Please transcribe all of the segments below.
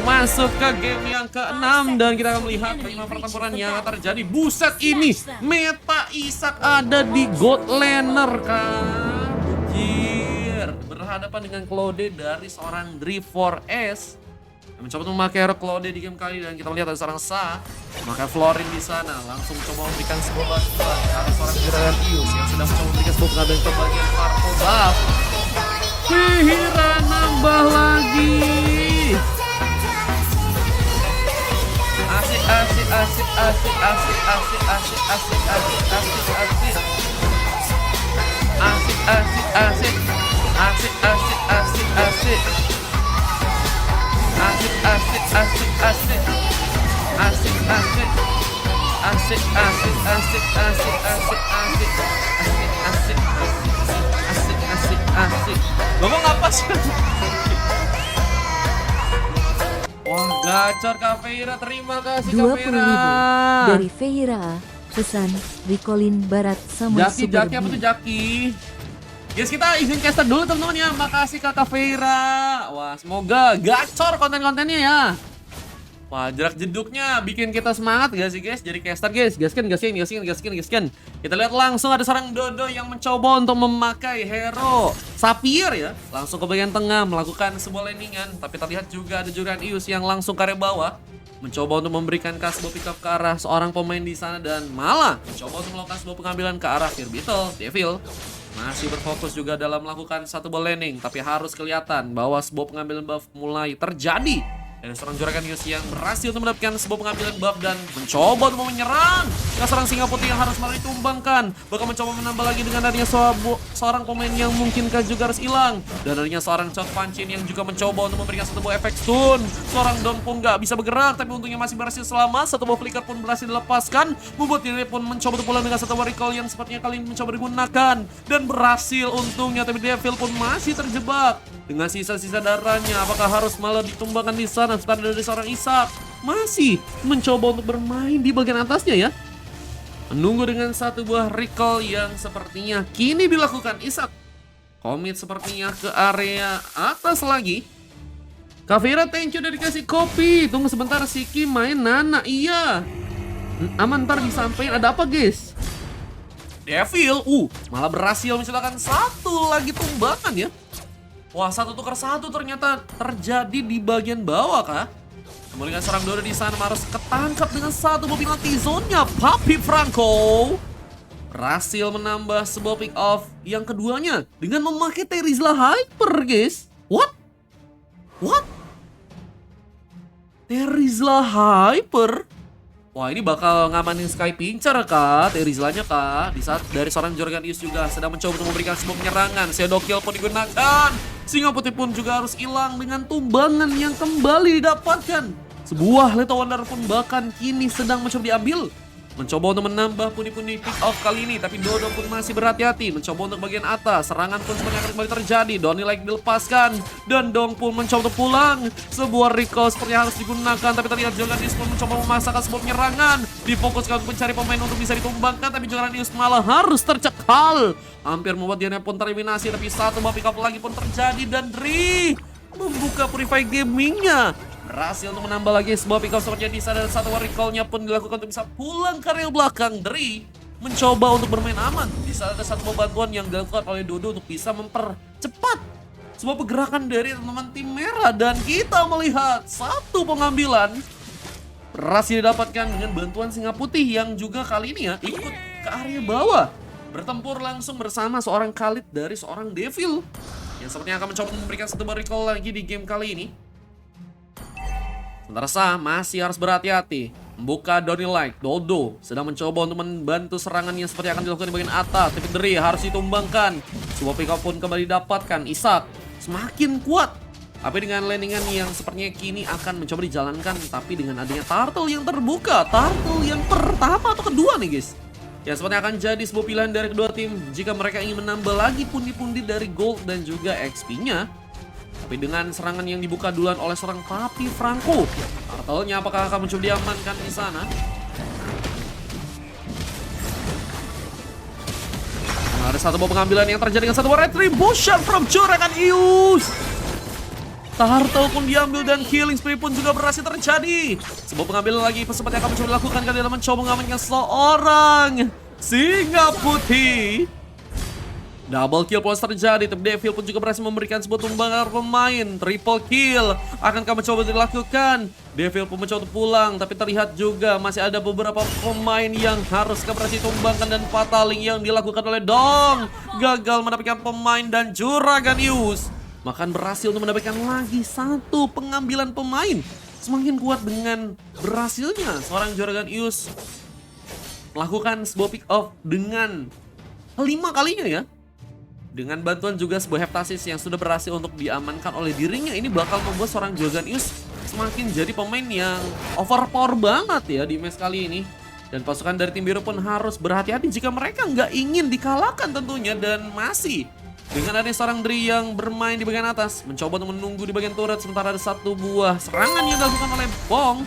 untuk masuk ke game yang ke-6 dan kita akan melihat bagaimana pertempuran yang akan terjadi. Buset ini, meta Isak ada di God Laner kan. Anjir, berhadapan dengan Claude dari seorang Dri4S yang mencoba untuk memakai hero Claude di game kali, dan kita melihat ada seorang Sa memakai Florin di sana, langsung mencoba memberikan sebuah bantuan. Ada seorang Gerakan Ius yang sedang mencoba memberikan sebuah pengambilan ke bagian Parko buff. Fihira nambah lagi. Asik. Ngomong apa sih? Wah, gacor Kak Feira, terima kasih Kak 20.000 Feira. dari Feira. Pesan Rikolin Barat sama Jaki Super apa B. tuh Jaki? Guys, kita izin caster dulu teman-teman ya. Makasih Kakak Feira. Wah, semoga gacor konten-kontennya ya. Wah, jerak jeduknya bikin kita semangat gak sih guys? Jadi caster guys, gaskan. Kita lihat langsung ada seorang Dodo yang mencoba untuk memakai hero Sapphire ya. Langsung ke bagian tengah melakukan sebuah landingan. Tapi terlihat juga ada Juragan Ius yang langsung ke area bawah, mencoba untuk memberikan sebuah pick up ke arah seorang pemain di sana, dan malah mencoba untuk melakukan sebuah pengambilan ke arah Firbitle. Devil masih berfokus juga dalam melakukan satu ball landing, tapi harus kelihatan bahwa sebuah pengambilan buff mulai terjadi. Dan seorang Juragan Ius yang berhasil untuk mendapatkan sebuah pengambilan buff dan mencoba untuk menyerang ke seorang singa putih yang harus malah ditumbangkan. Bahkan mencoba menambah lagi dengan adanya seorang pemain yang mungkinkah juga harus hilang. Dan adanya seorang Chok Pancin yang juga mencoba untuk memberikan satu buah efek stun. Seorang Don pun gak bisa bergerak, tapi untungnya masih berhasil selamat. Satu buah flicker pun berhasil dilepaskan, membuat diri pun mencoba untuk pulang dengan satu buah recall yang sepertinya kali ini mencoba digunakan. Dan berhasil untungnya, tapi Devil pun masih terjebak dengan sisa-sisa darahnya. Apakah harus malah ditumbangkan di sana? Setelah dari seorang Isak masih mencoba untuk bermain di bagian atasnya ya. Menunggu dengan satu buah recall yang sepertinya kini dilakukan Isak. Komit sepertinya ke area atas lagi. Kavira, thank you udah dikasih kopi. Tunggu sebentar, Siki main Nana. Iya, aman, ntar disampaikan. Ada apa guys? Devil, malah berhasil misalkan satu lagi tumbangan ya. Wah, satu tukar satu ternyata terjadi di bagian bawah kah? Kemudian seorang Dodo di sana harus ketangkap dengan satu mobil penalti zone-nya. Papi Franco berhasil menambah sebuah pick off yang keduanya dengan memakai Terizla Hyper guys. What? Terizla Hyper? Wah, ini bakal ngamanin Sky Pincer kah? Terizlanya kah? Di saat dari seorang Juragan Ius juga sedang mencoba untuk memberikan sebuah penyerangan. Shadow Kill pun digunakan. Singa putih pun juga harus hilang dengan tumbangan yang kembali didapatkan. Sebuah Lethal Wonder pun bahkan kini sedang mencoba diambil. Mencoba untuk menambah pundi-pundi pick off kali ini, tapi Dodo pun masih berhati-hati. Mencoba untuk bagian atas, serangan pun sebenarnya akan kembali terjadi. Donny like dilepaskan, dan Dong pun mencoba untuk pulang. Sebuah recall sepertinya harus digunakan, tapi terlihat Joganius pun mencoba memasakkan sebuah penyerangan. Difokuskan untuk mencari pemain untuk bisa ditumbangkan, tapi Joganius malah harus tercekal. Hampir membuat dia pun tereliminasi, tapi satu buah pick off lagi pun terjadi, dan Dri membuka Purify Gaming-nya. Berhasil untuk menambah lagi sebuah pick up sepertinya di sana, dan satu recall-nya pun dilakukan untuk bisa pulang ke rel belakang. Dri mencoba untuk bermain aman. Di sana ada satu bantuan yang dilakukan oleh Dodo untuk bisa mempercepat sebuah pergerakan dari teman-teman tim merah, dan kita melihat satu pengambilan berhasil didapatkan dengan bantuan singa putih yang juga kali ini ya ikut ke area bawah, bertempur langsung bersama seorang Khalid dari seorang Devil yang sepertinya akan mencoba memberikan satu recall lagi di game kali ini. Sementara Sa masih harus berhati-hati membuka Donny Like. Dodo sedang mencoba untuk membantu serangan yang seperti akan dilakukan di bagian atas, tapi Dri harus ditumbangkan. Sebuah pick up pun kembali didapatkan. Isak semakin kuat, tapi dengan landingan yang sepertinya kini akan mencoba dijalankan, tapi dengan adanya turtle yang terbuka. Turtle yang pertama atau kedua nih guys, yang sepertinya akan jadi sebuah pilihan dari kedua tim jika mereka ingin menambah lagi pundi-pundi dari gold dan juga XP-nya. Tapi dengan serangan yang dibuka duluan oleh seorang Papi Franco, turtle-nya apakah akan mencoba diamankan di sana? Nah, ada satu buah pengambilan yang terjadi dengan satu buah retribution from Juragan Ius. Turtle pun diambil dan killing spree pun juga berhasil terjadi. Sebuah pengambilan lagi seperti yang akan mencoba dilakukan kali dalam mencoba mengamankan seorang singa putih. Double kill pun terjadi, tapi Devil pun juga berhasil memberikan sebuah tumbangan pemain. Triple kill akankah mencoba dilakukan. Devil pun mencoba pulang, tapi terlihat juga masih ada beberapa pemain yang harus berhasil tumbangkan dan fataling yang dilakukan oleh Dong. Gagal mendapatkan pemain dan Juraganius bahkan berhasil untuk mendapatkan lagi satu pengambilan pemain. Semakin kuat dengan berhasilnya seorang Juraganius melakukan sebuah pick off dengan kelima kalinya ya. Dengan bantuan juga sebuah heptasis yang sudah berhasil untuk diamankan oleh dirinya, ini bakal membuat seorang Juraganius semakin jadi pemain yang overpower banget ya di match kali ini. Dan pasukan dari tim biru pun harus berhati-hati jika mereka nggak ingin dikalahkan tentunya. Dan masih dengan adanya seorang Dri yang bermain di bagian atas, mencoba untuk menunggu di bagian turret, sementara ada satu buah serangan yang dilakukan oleh Bong.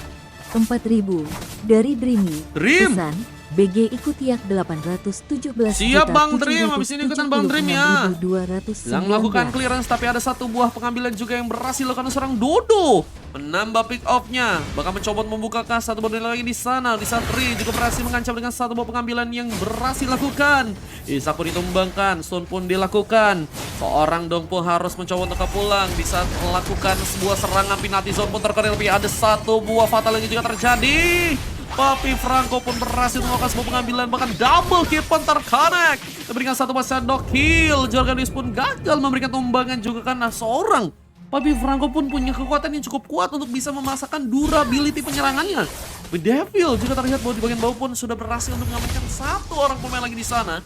4000 dari Dreamy. Dream. Pesan BG ikut yak 817. Siap Bang Dream, habis ini ikutan Bang Dream ya. 219. Yang melakukan clearance, tapi ada satu buah pengambilan juga yang berhasil dilakukan seorang Dodo. Menambah pick off-nya, bahkan mencoba membuka satu bola lagi di sana. Di saat Ri juga berhasil mengancam dengan satu buah pengambilan yang berhasil dilakukan. Isak pun ditumbangkan, Stun pun dilakukan. Seorang Dong pun harus mencoba untuk pulang di saat melakukan sebuah serangan penalti zone pun terkena, tapi ada satu buah fatal yang juga terjadi. Papi Franco pun berhasil melakukan sebuah pengambilan, bahkan double kill pun terconnect. Memberikan satu pasang dog kill. Juraganius pun gagal memberikan tumbangan juga karena seorang Papi Franco pun punya kekuatan yang cukup kuat untuk bisa memasakkan durability penyerangannya. The Devil juga terlihat bahwa di bagian bawah pun sudah berhasil untuk mengamankan satu orang pemain lagi di sana.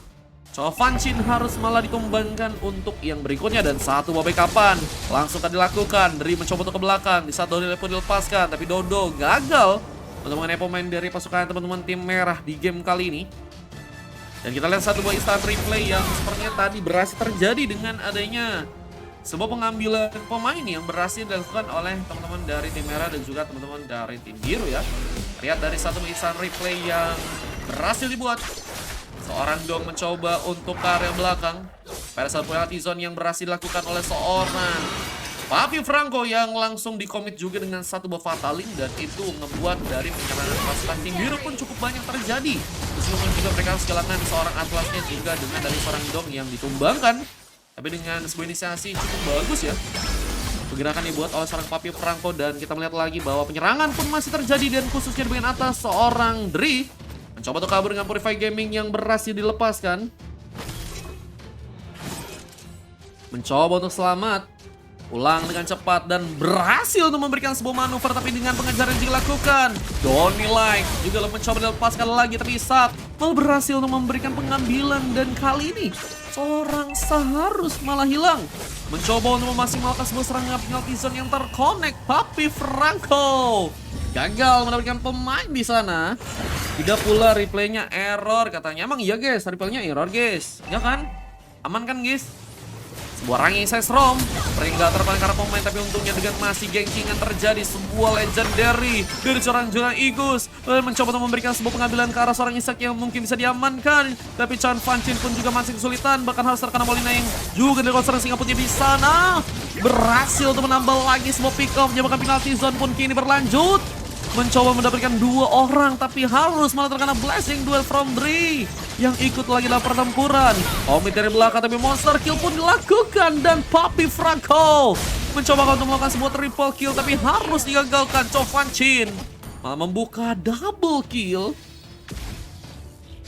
Chovanchin harus malah ditumbangkan untuk yang berikutnya, dan satu buah backupan langsung akan dilakukan. Dari mencoba untuk ke belakang, di saat Dodo pun dilepaskan, tapi Dodo gagal untuk mengenai pemain dari pasukan teman-teman tim merah di game kali ini. Dan kita lihat satu buah instant replay yang sepertinya tadi berhasil terjadi dengan adanya sebuah pengambilan pemain yang berhasil dilakukan oleh teman-teman dari tim merah dan juga teman-teman dari tim biru ya. Lihat dari satu instant replay yang berhasil dibuat. Seorang Dong mencoba untuk ke area belakang. Pada saat penalti zone yang berhasil dilakukan oleh seorang Papi Franco yang langsung dikomit juga dengan satu buah fataling, dan itu ngebuat dari penyerangan pasukan tim biru pun cukup banyak terjadi. Meskipun juga mereka harus kehilangan seorang atlasnya juga dengan dari seorang Dong yang ditumbangkan. Tapi dengan sebuah inisiasi cukup bagus ya. Pergerakan dibuat oleh seorang Papi Franco, dan kita melihat lagi bahwa penyerangan pun masih terjadi, dan khususnya di bagian atas seorang Dri mencoba untuk kabur dengan Purify Gaming yang berhasil dilepaskan. Mencoba untuk selamat, pulang dengan cepat dan berhasil untuk memberikan sebuah manuver, tapi dengan pengejaran yang dilakukan Donny Light juga mencoba dilepaskan lagi, tapi Isak malah berhasil untuk memberikan pengambilan, dan kali ini seorang Saharus malah hilang. Mencoba untuk memaksimalkan sebuah serangan penalti zone yang terconnect. Papi Franco gagal mendapatkan pemain di sana. Tidak pula replaynya error katanya. Emang iya guys, replaynya error guys? Ya kan? Aman kan guys? Sebuah ranking size ROM nggak terpaling karena pemain, tapi untungnya dengan masih gengkingan terjadi sebuah legendary dari seorang Juran Igus. Mencoba untuk memberikan sebuah pengambilan ke arah seorang Isak yang mungkin bisa diamankan, tapi Chovanchin pun juga masih kesulitan, bahkan harus terkena Molina yang juga dari seorang singa putih di sana. Berhasil untuk menambah lagi sebuah pick off, bahkan penalti zone pun kini berlanjut. Mencoba mendapatkan dua orang, tapi harus malah terkena blessing duel from Dri yang ikut lagi dalam pertempuran. Komit dari belakang, tapi monster kill pun dilakukan, dan Papi Franco mencoba untuk melakukan sebuah triple kill, tapi harus digagalkan. Chovanchin malah membuka double kill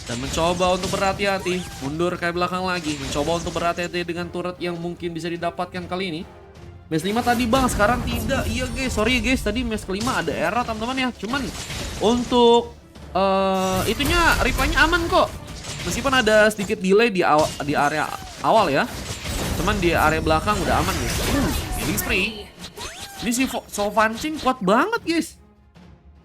dan mencoba untuk berhati-hati, mundur ke belakang lagi, mencoba untuk berhati-hati dengan turret yang mungkin bisa didapatkan kali ini. Match 5 tadi bang, sekarang tidak. Iya guys, sorry guys, tadi match kelima ada error teman-teman ya. Cuman untuk itunya replaynya aman kok. Meskipun ada sedikit delay di area awal ya. Cuman di area belakang udah aman guys. Killing spree. Ini si Chovanchin kuat banget guys.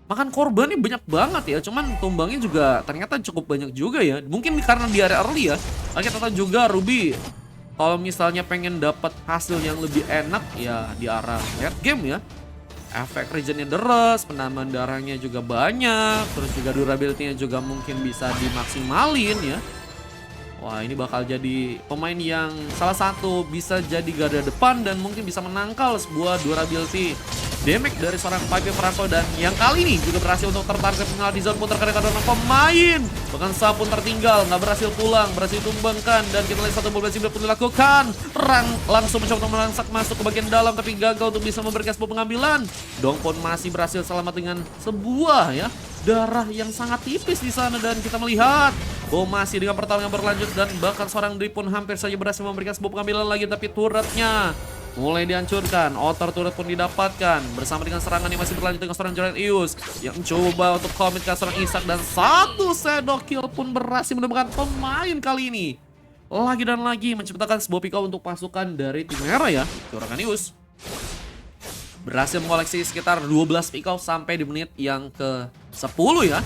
Makan korbannya banyak banget ya. Cuman tumbangnya juga ternyata cukup banyak juga ya. Mungkin karena di area early ya. Kita tahu juga Ruby kalau misalnya pengen dapat hasil yang lebih enak ya di arah late game ya. Efek regennya deres, penambahan darahnya juga banyak, terus juga durability-nya juga mungkin bisa dimaksimalin ya. Wah, ini bakal jadi pemain yang salah satu bisa jadi garda depan dan mungkin bisa menangkal sebuah durability damage dari seorang Pipe Franco. Dan yang kali ini juga berhasil untuk tertarget penalti zone pun terkena karena pemain. Bahkan Sa pun tertinggal, nggak berhasil pulang, berhasil tumbangkan. Dan kita lihat satu bola pun dilakukan. Langsung mencoba untuk melangsak masuk ke bagian dalam tapi gagal untuk bisa memberikan sebuah pengambilan. Dong pun masih berhasil selamat dengan sebuah ya darah yang sangat tipis di sana. Dan kita melihat masih dengan pertarungan yang berlanjut dan bahkan seorang Dri pun hampir saja berhasil memberikan sebuah pengambilan lagi, tapi turretnya mulai dihancurkan. Outer turret pun didapatkan bersama dengan serangan yang masih berlanjut dengan seorang Jordan Ius yang mencoba untuk commit ke seorang Isak, dan satu shadow kill pun berhasil menemukan pemain kali ini. Lagi dan lagi menciptakan sebuah pick up untuk pasukan dari tim merah ya. Jordan Ius berhasil mengoleksi sekitar 12 pick up sampai di menit yang ke-10 ya.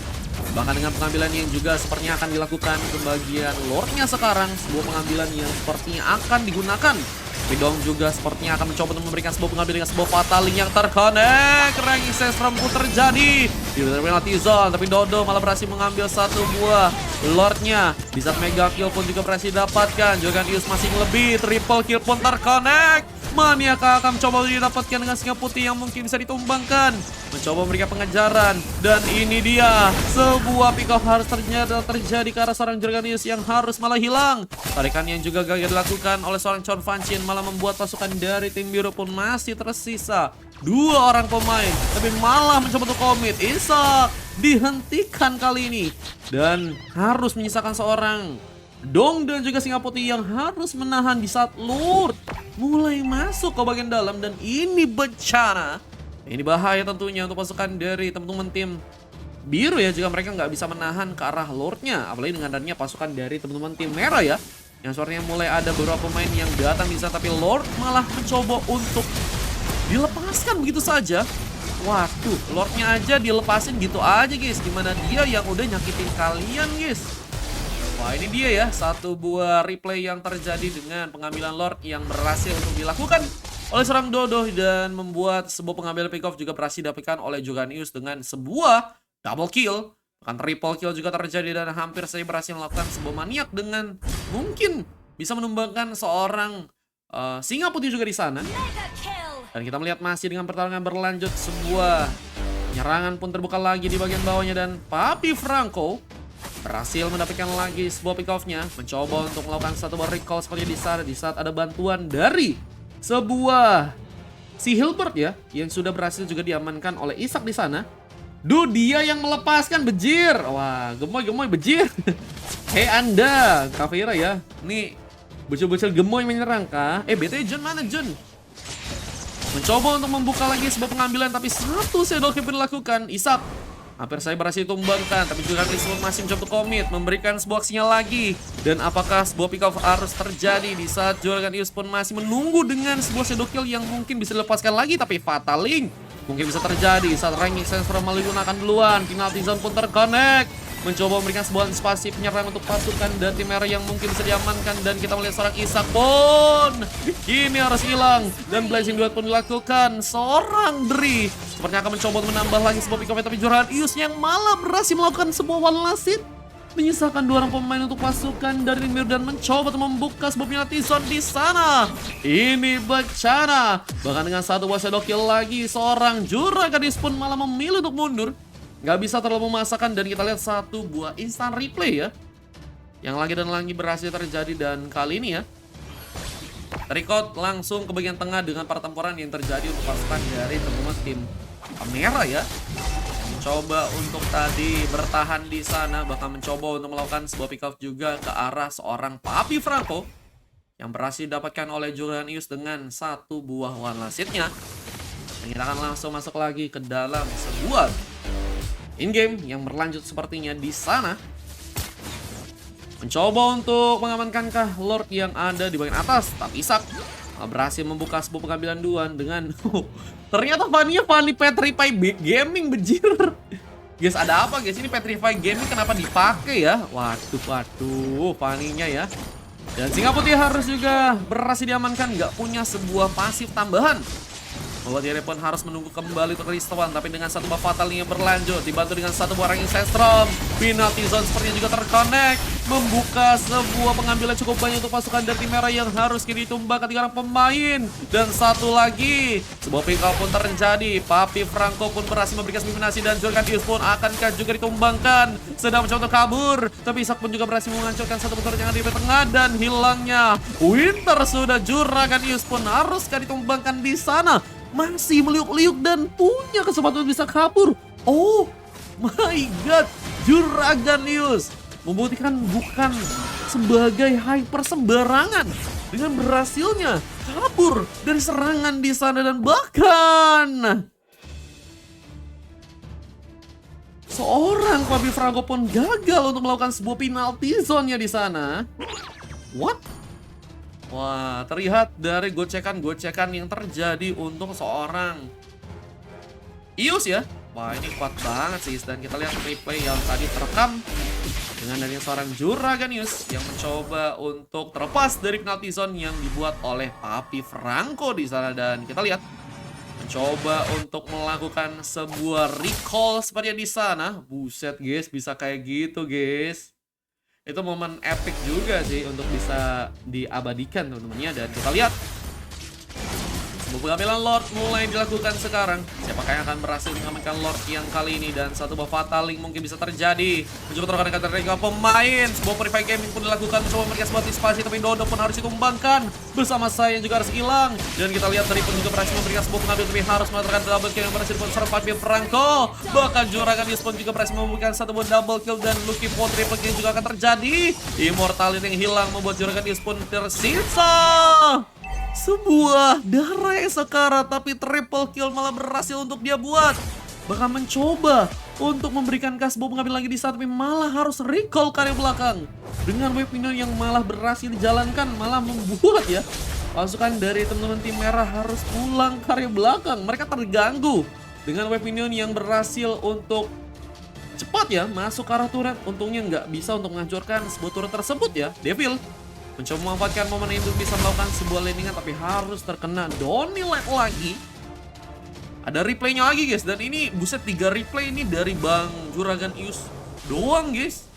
Bahkan dengan pengambilan yang juga sepertinya akan dilakukan ke bagian Lordnya sekarang. Sebuah pengambilan yang sepertinya akan digunakan. Pidong juga sepertinya akan mencoba untuk memberikan sebuah pengambilan dengan sebuah fataling yang terkonek. Ranking Sestrom pun terjadi di penalty zone, tapi Dodo malah berhasil mengambil satu buah Lordnya. Di saat mega kill pun juga berhasil didapatkan. Jogan Ius masih lebih, triple kill pun terkonek. Maniaka akan mencoba didapatkan dengan singa putih yang mungkin bisa ditumbangkan. Mencoba memberikan pengejaran. Dan ini dia, sebuah pick off harus terjadi ke arah seorang Jorganius yang harus malah hilang. Tarikan yang juga gagal dilakukan oleh seorang Chon Fanchin malah membuat pasukan dari tim biru pun masih tersisa 2 orang pemain, tapi malah mencoba untuk komit. Isak dihentikan kali ini dan harus menyisakan seorang Dong dan juga singa putih yang harus menahan di saat Lord mulai masuk ke bagian dalam. Dan ini bencana. Ini bahaya tentunya untuk pasukan dari teman-teman tim biru ya, jika mereka nggak bisa menahan ke arah Lordnya. Apalagi dengan adanya pasukan dari teman-teman tim merah ya, yang suaranya mulai ada beberapa pemain yang datang di sana, tapi Lord malah mencoba untuk dilepaskan begitu saja. Waduh, Lordnya aja dilepasin gitu aja guys. Gimana dia yang udah nyakitin kalian guys. Wah, ini dia ya, satu buah replay yang terjadi dengan pengambilan Lord yang berhasil untuk dilakukan oleh seorang Dodo dan membuat sebuah pengambilan pick off juga berhasil didapatkan oleh Joganius dengan sebuah double kill. Bahkan triple kill juga terjadi dan hampir saja berhasil melakukan sebuah maniak dengan mungkin bisa menumbangkan seorang singa putih juga di sana. Dan kita melihat masih dengan pertarungan berlanjut, sebuah penyerangan pun terbuka lagi di bagian bawahnya dan Papi Franco berhasil mendapatkan lagi sebuah pick off-nya, mencoba untuk melakukan satu buah recall seperti di saat ada bantuan dari sebuah si Hilbert ya, yang sudah berhasil juga diamankan oleh Isak di sana. Dia yang melepaskan bejir. Wah, gemoy bejir. Hei Anda, Caveira ya. Nih, bocil-bocil gemoy menyerang kah? BTW Jun mana Jun? Mencoba untuk membuka lagi sebuah pengambilan, tapi satu shadow kill dilakukan. Isak hampir saya berhasil tumbangkan, tapi juga Lisbon masih mencoba komit, memberikan sebuah aksinya lagi. Dan apakah sebuah pick off harus terjadi di saat Jorganius pun masih menunggu dengan sebuah shadow kill yang mungkin bisa dilepaskan lagi, tapi fataling mungkin bisa terjadi saat Ranking Sensor menggunakan duluan. Penalty zone pun terconnect, mencoba memberikan sebuah antisipasi penyerang untuk pasukan dan tim merah yang mungkin bisa diamankan. Dan kita melihat seorang Isak pun kini harus hilang dan Blazing Duet pun dilakukan. Seorang Dri sepertinya akan mencoba untuk menambah lagi sebuah pick off, tapi Jorganius yang malah berhasil melakukan sebuah one last hit, menyisakan 2 orang pemain untuk pasukan dari tim biru dan mencoba untuk membuka sebuah penalty zone di sana. Ini bencana. Bahkan dengan satu buah shadow kill lagi, seorang Juragadis pun malah memilih untuk mundur. Nggak bisa terlalu memaksakan dan kita lihat satu buah instant replay ya, yang lagi dan lagi berhasil terjadi. Dan kali ini ya, record langsung ke bagian tengah dengan pertempuran yang terjadi untuk pasukan dari teman-teman tim merah ya. Mencoba untuk tadi bertahan di sana, bahkan mencoba untuk melakukan sebuah pick off juga ke arah seorang Papi Franco yang berhasil didapatkan oleh Jorganius dengan satu buah one last hit-nya. Dan kita akan langsung masuk lagi ke dalam sebuah in-game yang berlanjut sepertinya di sana. Mencoba untuk mengamankankah Lord yang ada di bagian atas, tapi Isak berhasil membuka sebuah pengambilan duan dengan ternyata Fanny Petrify Gaming bejir. Guys, ada apa guys? Ini Petrify Gaming kenapa dipakai ya? Waduh, Fanny-nya ya. Dan singa putih harus juga berhasil diamankan, nggak punya sebuah pasif tambahan. Membuat Yere pun harus menunggu kembali untuk Ristawan. Tapi dengan satu buff fatal yang berlanjut, dibantu dengan satu buah Ranging Sandstrom, penalty zone sepertinya juga terconnect, membuka sebuah pengambilan cukup banyak untuk pasukan dari tim merah yang harus kini ditumbangkan 3 orang pemain. Dan satu lagi, sebuah pick up pun terjadi. Papi Franco pun berhasil memberikan eliminasi dan Juragan Ius pun akankah juga ditumbangkan. Sedang mencoba untuk kabur, tapi Isak pun juga berhasil menghancurkan satu motor yang ada di tengah dan hilangnya Winter sudah. Juragan Ius pun haruskah ditumbangkan di sana. Masih meliuk-liuk dan punya kesempatan bisa kabur. Oh my god, Juragan Ius membuktikan bukan sebagai hyper sembarangan dengan berhasilnya kabur dari serangan di sana dan bahkan seorang Papi Franco pun gagal untuk melakukan sebuah penalty zone-nya di sana. What? Wah, terlihat dari gocekan-gocekan yang terjadi untuk seorang Ius ya. Wah, ini kuat banget sih. Dan kita lihat replay yang tadi terekam dengan adanya seorang Juragan Ius yang mencoba untuk terlepas dari penalty zone yang dibuat oleh Papi Franco di sana. Dan kita lihat mencoba untuk melakukan sebuah recall seperti di sana. Buset guys, bisa kayak gitu guys. Itu momen epic juga sih untuk bisa diabadikan teman-teman ya. Dan kita lihat sebuah pengambilan Lord mulai dilakukan sekarang. Siapakah yang akan berhasil mengamankan Lord yang kali ini. Dan satu buah fataling mungkin bisa terjadi. Mencoba terkadang dari pemain. Sebuah purify gaming pun dilakukan. Mencoba memberikan sebuah antisipasi. Tapi Dodo pun harus ditumbangkan. Bersama saya yang juga harus hilang. Dan kita lihat dari pun juga berhasil memberikan sebuah pengambil. Tapi harus melakukan double kill yang berhasil pun serang Papi Franco. Bahkan Juragan Ius pun juga berhasil memberikan satu buah double kill. Dan Lucky pun triple kill juga akan terjadi. Immortality yang hilang membuat Juragan Ius pun tersisa sebuah darah yang sekarat, tapi triple kill malah berhasil untuk dia buat. Bahkan mencoba untuk memberikan sebuah pengambil lagi di saat, tapi malah harus recall karya belakang. Dengan wave minion yang malah berhasil dijalankan, malah membuat ya pasukan dari teman-teman tim merah harus pulang karya belakang. Mereka terganggu dengan wave minion yang berhasil untuk cepat ya masuk ke arah turret. Untungnya nggak bisa untuk menghancurkan sebuah turret tersebut ya. Devil mencoba memanfaatkan momen itu bisa melakukan sebuah landingan, tapi harus terkena Donny lagi. Ada replaynya lagi guys. Dan ini buset 3 replay ini dari Bang Juragan Ius doang guys.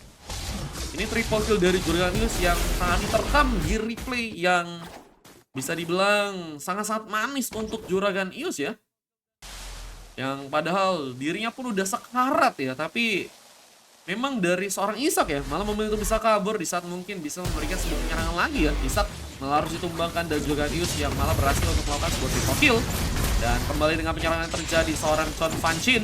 Ini triple kill dari Juragan Ius yang tadi terekam di replay yang bisa dibilang sangat-sangat manis untuk Juragan Ius ya. Yang padahal dirinya pun udah sekarat ya, tapi memang dari seorang Isak ya, malah memilih untuk bisa kabur di saat mungkin bisa memberikan sebuah penyerangan lagi ya. Isak malah harus ditumbangkan dan juga Ius yang malah berhasil untuk melakukan sebuah triple kill. Dan kembali dengan penyerangan yang terjadi, seorang Chon Fan Chin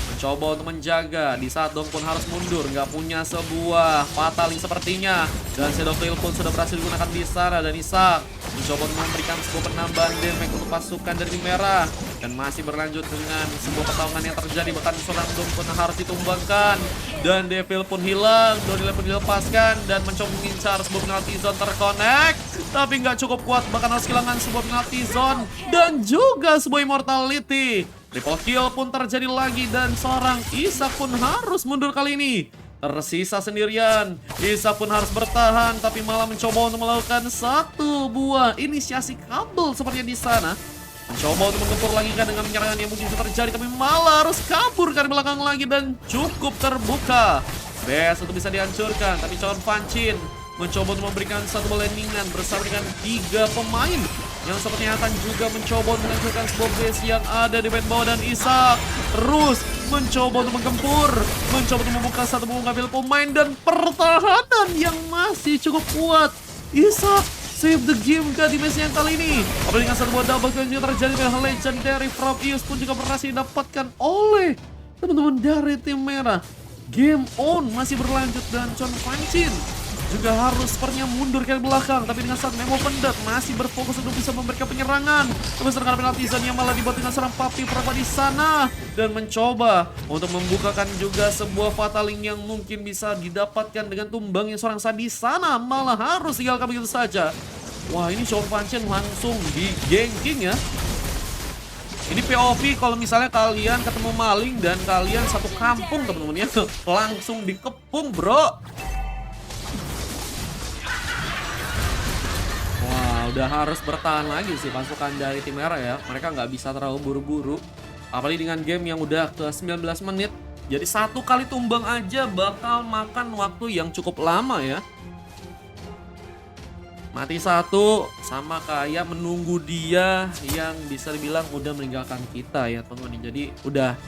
mencoba untuk menjaga di saat Dong pun harus mundur, nggak punya sebuah fataling sepertinya. Dan Shadow Tail pun sudah berhasil digunakan di sana dan Isak mencoba untuk memberikan sebuah penambahan damage untuk pasukan dari tim merah. Dan masih berlanjut dengan sebuah pertarungan yang terjadi, bahkan seorang Dong pun harus ditumbangkan. Dan Devil pun hilang, Donny pun dilepaskan dan mencoba mengincar sebuah penalty zone terconnect. Tapi nggak cukup kuat, bahkan harus kehilangan sebuah penalty zone dan juga sebuah immortality. Triple kill pun terjadi lagi dan seorang Isak pun harus mundur kali ini. Tersisa sendirian. Isak pun harus bertahan, tapi malah mencoba untuk melakukan satu buah inisiasi kabel seperti di sana. Mencoba untuk menggempur lagi kan dengan penyerangan yang mungkin bisa terjadi, tapi malah harus kabur dari belakang lagi dan cukup terbuka. Best untuk bisa dihancurkan, tapi Chon Fan Chin mencoba untuk memberikan satu landingan bersama dengan 3 pemain yang sepertinya akan juga mencoba untuk menghancurkan sebuah base yang ada di bawah. Dan Isak terus mencoba untuk menggempur, mencoba untuk membuka satu mengambil pemain dan pertahanan yang masih cukup kuat. Isak save the game ke di match yang kali ini. Apalagi dengan satu buah double kill yang terjadi dengan legendary from Ius pun juga berhasil didapatkan oleh teman-teman dari tim merah. Game on masih berlanjut dan Chon Fan Chin juga harus sepertinya mundur ke belakang, tapi dengan saat Memo Pendat masih berfokus untuk bisa memberikan penyerangan. Terus terkena penalti zone yang malah dibuat dengan seorang Papi Franco di sana dan mencoba untuk membukakan juga sebuah fataling yang mungkin bisa didapatkan dengan tumbangnya seorang Sadi sana, malah harus tinggalkan begitu saja. Wah, ini Chon Fan Chin langsung di ganking ya. Ini POV kalau misalnya kalian ketemu maling dan kalian satu kampung teman-teman ya, langsung dikepung bro. udah harus bertahan lagi sih pasukan dari tim merah ya. Mereka nggak bisa terlalu buru-buru. Apalagi dengan game yang udah ke 19 menit. Jadi satu kali tumbang aja bakal makan waktu yang cukup lama ya. Mati satu sama kayak menunggu dia yang bisa dibilang udah meninggalkan kita ya teman-teman. Jadi udah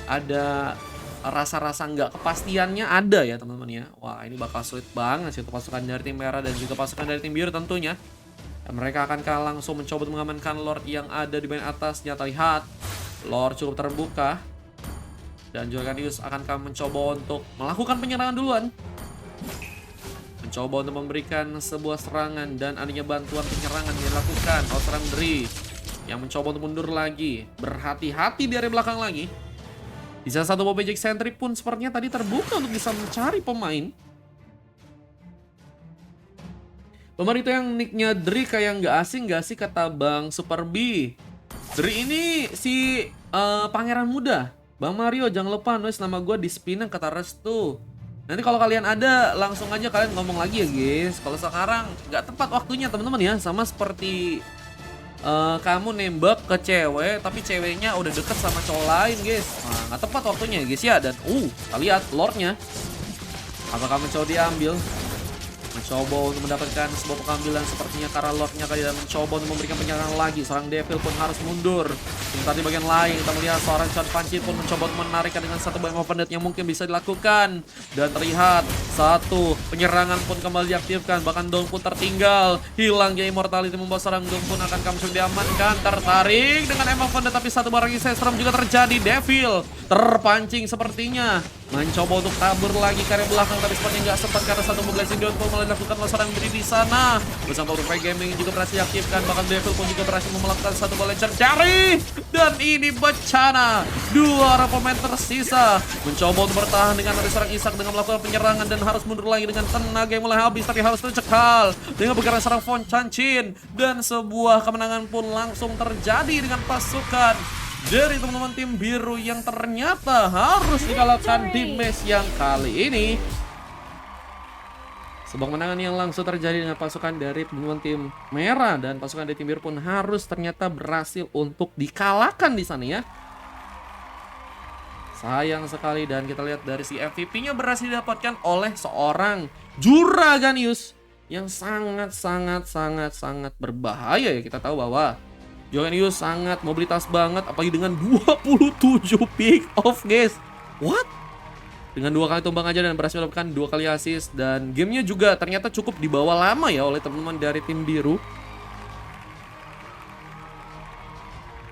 ada rasa-rasa nggak kepastiannya ada ya teman-teman ya. Wah ini bakal sulit banget sih untuk pasukan dari tim merah dan juga pasukan dari tim biru tentunya. Dan mereka akan langsung mencoba untuk mengamankan Lord yang ada di bagian atas. Nyata lihat Lord cukup terbuka. Dan Jorganius akan mencoba untuk melakukan penyerangan duluan. Mencoba untuk memberikan sebuah serangan dan adanya bantuan penyerangan yang dilakukan oleh seorang Dri yang mencoba untuk mundur lagi. Berhati-hati di area belakang lagi. Di salah satu Bobby Jack Sentry pun sepertinya tadi terbuka untuk bisa mencari pemain. Pemain itu yang nicknya Dri kayak nggak asing gak sih kata Bang Super B. Dri ini si pangeran muda. Bang Mario jangan lupa nulis nama gue di Spinang kata Restu. Nanti kalau kalian ada langsung aja kalian ngomong lagi ya guys. Kalau sekarang nggak tepat waktunya teman-teman ya. Sama seperti kamu nembak ke cewek tapi ceweknya udah deket sama cowok lain guys. Nah nggak tepat waktunya guys ya. Dan kita lihat Lordnya. Apakah mencoba diambil? Mencoba untuk mendapatkan sebuah pengambilan sepertinya karena Lordnya kali dan mencoba untuk memberikan penyerangan lagi. Seorang Devil pun harus mundur. Sementara di bagian lain kita melihat seorang Chon Fanchi pun mencoba untuk menarikkan dengan satu bank overnet yang mungkin bisa dilakukan. Dan terlihat satu penyerangan pun kembali diaktifkan. Bahkan Dong pun tertinggal. Hilangnya immortality membuat seorang Dong pun akan langsung diamankan. Tertarik dengan M overnet tapi satu barang Isestrom juga terjadi. Devil terpancing sepertinya. Mencoba untuk kabur lagi ke area belakang tapi sepertinya nggak sempat karena satu Blazing Dawn pun mulai dilakukan oleh seorang diri di sana. Bersama Urufai Gaming juga berhasil diaktifkan, bahkan Devil pun juga berhasil melakukan satu bola legendary. Dan ini bencana. Dua orang pemain tersisa mencoba untuk bertahan dengan ada seorang Isak dengan melakukan penyerangan dan harus mundur lagi dengan tenaga yang mulai habis tapi harus tercekal dengan bergerak seorang Von Chanchin. Dan sebuah kemenangan pun langsung terjadi dengan pasukan dari teman-teman tim biru yang ternyata harus dikalahkan di match yang kali ini. Sebuah kemenangan yang langsung terjadi dengan pasukan dari teman-teman tim merah dan pasukan dari tim biru pun harus ternyata berhasil untuk dikalahkan di sana ya. Sayang sekali dan kita lihat dari si MVP-nya berhasil didapatkan oleh seorang Jorganius yang sangat berbahaya ya. Kita tahu bahwa Jorganius sangat mobilitas banget apalagi dengan 27 pick off guys. What? Dengan 2 kali tumbang aja dan berhasil mendapatkan 2 kali assist. Dan gamenya juga ternyata cukup dibawa lama ya oleh teman-teman dari tim biru.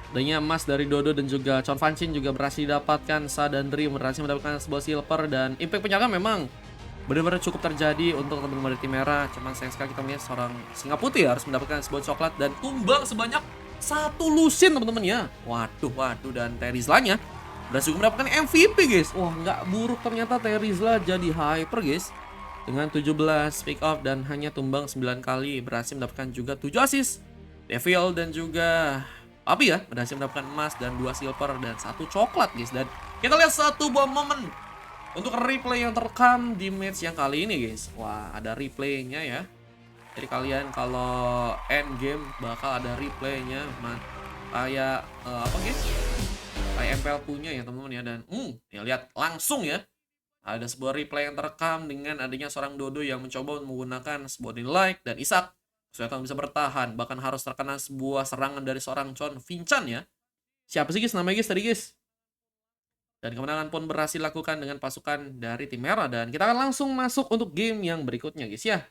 Adanya emas dari Dodo dan juga Chon Fanchin juga berhasil didapatkan. Sa dan Dri berhasil mendapatkan sebuah silver. Dan impact penyerangan memang benar-benar cukup terjadi untuk teman-teman dari tim merah. Cuman sayang sekali kita melihat seorang singa putih harus mendapatkan sebuah coklat dan tumbang sebanyak 1 lusin teman-teman ya. Waduh dan Terizlanya berhasil mendapatkan MVP guys. Wah nggak buruk ternyata Terizla jadi hyper guys. Dengan 17 pick off dan hanya tumbang 9 kali. Berhasil mendapatkan juga 7 assist. Devil dan juga Api ya berhasil mendapatkan emas dan 2 silver dan 1 coklat guys. Dan kita lihat satu buah momen untuk replay yang terekam di match yang kali ini guys. Wah ada replaynya ya. Jadi kalian kalau end game bakal ada replaynya kayak apa guys? Kayak MPL punya ya teman-teman ya. Dan ya lihat langsung ya. Ada sebuah replay yang terekam dengan adanya seorang Dodo yang mencoba menggunakan sebuah like dan Isak. Kesulitan bisa bertahan. Bahkan harus terkena sebuah serangan dari seorang Chon Vinchan ya. Siapa sih guys namanya guys tadi guys? Dan kemenangan pun berhasil dilakukan dengan pasukan dari tim merah. Dan kita akan langsung masuk untuk game yang berikutnya guys ya.